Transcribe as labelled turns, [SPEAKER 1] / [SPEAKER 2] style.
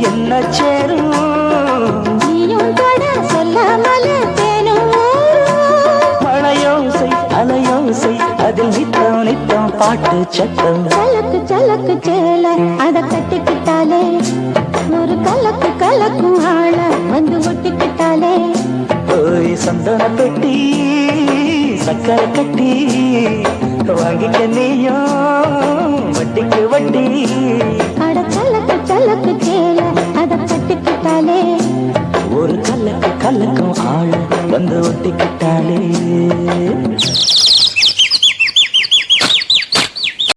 [SPEAKER 1] என்ன சேரும்
[SPEAKER 2] நீயும் தொட சொல்லாமலே தேனும்
[SPEAKER 1] மழையோசை அலையோசை அதில் நித்தம் நித்தம் பாட்டு சத்தம்
[SPEAKER 2] சலக்கு சலக்கு சேல அத கட்டிக்கிட்டாலே ஒரு கலக்கு கலக்கும் ஆள வந்து ஒட்டிக்கிட்டாலே
[SPEAKER 1] ஓய் சந்தன பெட்டி சக்கரை கட்டி வாங்கிக்க நீயும் வட்டிக்கு வட்டி
[SPEAKER 2] அட சலக்கு சலக்கு சேல அத கட்டிக்கிட்டாலே
[SPEAKER 1] ஒரு கலக்கு கலக்கும் ஆள் வந்து ஒட்டிக்கிட்டாலே